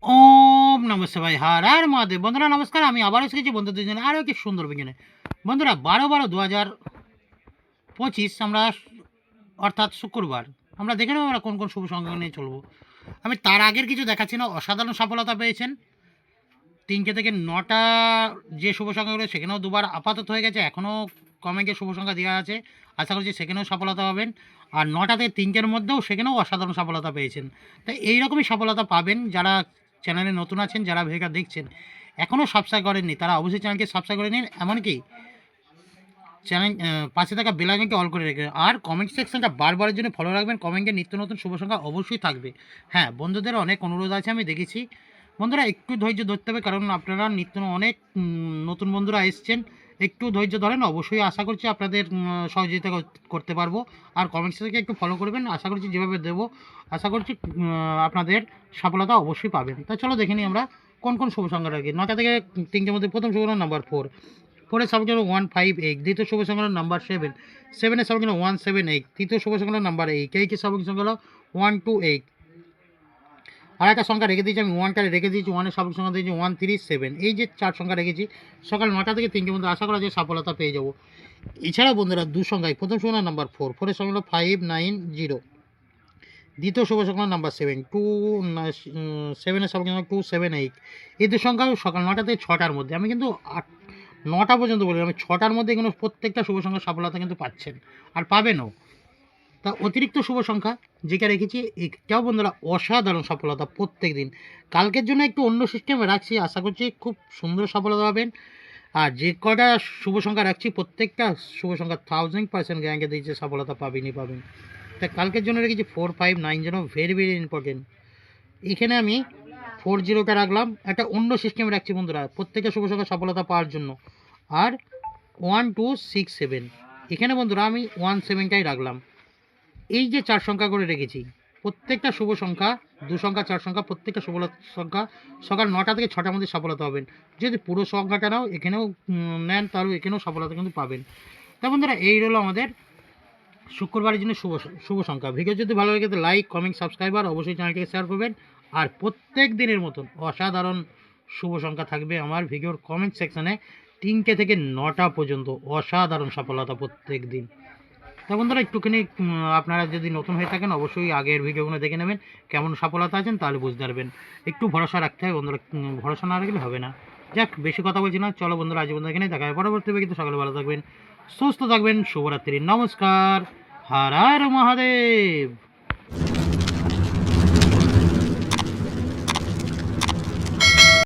ওম নমস্তে ভাই হার আর মহাদেব। বন্ধুরা নমস্কার, আমি আবার এসেছি বন্ধুদের জন্য আরও একটি সুন্দর বিজ্ঞানে। বন্ধুরা 12/12/2025 আমরা অর্থাৎ শুক্রবার আমরা দেখে নেব আমরা কোন কোন শুভ সংখ্যা নিয়ে চলবো। আমি তার আগের কিছু দেখাচ্ছি না, অসাধারণ সফলতা পেয়েছেন। 3টে থেকে 9টা যে শুভ সংখ্যাগুলো সেখানেও দুবার আপাতত হয়ে গেছে, এখনও কমেন্টে শুভ সংখ্যা দেওয়া আছে, আশা করছি সেখানেও সফলতা পাবেন। আর 9টা থেকে 3টের মধ্যেও সেখানেও অসাধারণ সফলতা পেয়েছেন। তাই এইরকমই সফলতা পাবেন যারা চ্যানেলে নতুন আছেন, যারা ভিডিওটা দেখছেন এখনও সাবস্ক্রাইব করেননি তারা অবশ্যই চ্যানেলকে সাবস্ক্রাইব করে নিন, এমনকি চ্যানেল পাশে থাকা বেল আইকনটি অল করে রেখে আর কমেন্ট সেকশনটা বারবারের জন্য ফলো রাখবেন। কমেন্টে নিত্য নতুন শুভ সংখ্যা অবশ্যই থাকবে। হ্যাঁ, বন্ধুদের অনেক অনুরোধ আছে, আমি দেখেছি। বন্ধুরা একটু ধৈর্য ধরতে হবে, কারণ আপনারা নিত্য অনেক নতুন বন্ধুরা এসছেন। একটু ধৈর্য ধরেন, অবশ্যই আশা করছি আপনাদের সহযোগিতা করতে পারবো। আর কমেন্ট সেকশনকে একটু ফলো করবেন, আশা করছি যেভাবে দেবো আশা করছি আপনাদের সফলতা অবশ্যই পাবেন। তা চলো দেখে নিই আমরা কোন কোন শুভ সংখ্যা রাখি। 9টা থেকে 3টের মধ্যে প্রথম শুভ নাম্বার 4, 4-এর সংখ্যা হলো 158, দ্বিতীয় শুভ সংখ্যা হলো নাম্বার 7, 7-এর সংখ্যা হলো 178, তৃতীয় শুভ সংখ্যা হলো নাম্বার 8, 8-এর সংখ্যা হলো 128। আর একটা সংখ্যা রেখে দিয়েছি আমি, 1টা রেখে দিয়েছি, 1-এর সাবেক সংখ্যা দিয়েছি 137। এই যে 4 সংখ্যা রেখেছি, সকাল 9টা থেকে 3টের মধ্যে আশা করা যায় সফলতা পেয়ে যাবো। এছাড়াও বন্ধুরা 2 সংখ্যায় প্রথম সংখ্যা নাম্বার 4, 4-এর সংখ্যা হলো 590, দ্বিতীয় শুভ সংখ্যা নাম্বার 7, 7-এর সাবেক সংখ্যা 278। এই 2 সংখ্যাও সকাল 9টা থেকে 6টার মধ্যে, আমি কিন্তু 9টা পর্যন্ত বলি, আমি 6টার মধ্যে কিন্তু প্রত্যেকটা শুভ সংখ্যা সফলতা কিন্তু পাচ্ছেন আর পাবেনও। তা অতিরিক্ত শুভ সংখ্যা যেটা রেখেছি এটাও বন্ধুরা অসাধারণ সফলতা প্রত্যেক দিন। কালকের জন্য একটু অন্য সিস্টেমে রাখছি, আশা করছি খুব সুন্দর সফলতা পাবেন। আর যে কটা শুভ সংখ্যা রাখছি প্রত্যেকটা শুভ সংখ্যা 1000% গ্যারান্টি দিয়েছে সফলতা পাবেনই পাবেন। তা কালকের জন্য রেখেছি 459, যেন ভেরি ভেরি ইম্পর্টেন্ট। এখানে আমি 40টা রাখলাম, একটা অন্য সিস্টেমে রাখছি বন্ধুরা প্রত্যেকটা শুভ সংখ্যা সফলতা পাওয়ার জন্য। আর 1267, এখানে বন্ধুরা আমি 17টাই রাখলাম। এই যে 4 সংখ্যা করে রেখেছি, প্রত্যেকটা শুভ সংখ্যা 2 সংখ্যা 4 সংখ্যা প্রত্যেকটা শুভ সংখ্যা সকাল 9টা থেকে 6টার মধ্যে সফলতা পাবেন। যদি পুরো সংখ্যাটা নাও এখানেও নেন তাহলে এখানেও সফলতা কিন্তু পাবেন। তা বন্ধুরা এই হলো আমাদের শুক্রবারের জন্য শুভ শুভ সংখ্যা। ভিডিও যদি ভালো লাগে তো লাইক কমেন্ট সাবস্ক্রাইব আর অবশ্যই চ্যানেলটিকে শেয়ার করবেন। আর প্রত্যেক দিনের মতন অসাধারণ শুভ সংখ্যা থাকবে আমার ভিডিওর কমেন্ট সেকশানে 3টে থেকে 9টা পর্যন্ত, অসাধারণ সফলতা প্রত্যেক দিন। তা বন্ধুরা একটুখানি আপনারা যদি নতুন হয়ে থাকেন অবশ্যই আগের ভিডিওগুলো দেখে নেবেন, কেমন সফলতা আছেন তাহলে বুঝতে পারবেন। একটু ভরসা রাখতে হবে বন্ধুরা, ভরসা না রাখলে হবে না। যাক বেশি কথা বলছি না, চলো বন্ধুরা আজ বন্ধু এখানে দেখা হয় পরবর্তী কিন্তু সকালে ভালো থাকবেন, সুস্থ থাকবেন, শুভরাত্রি, নমস্কার, হর হর মহাদেব।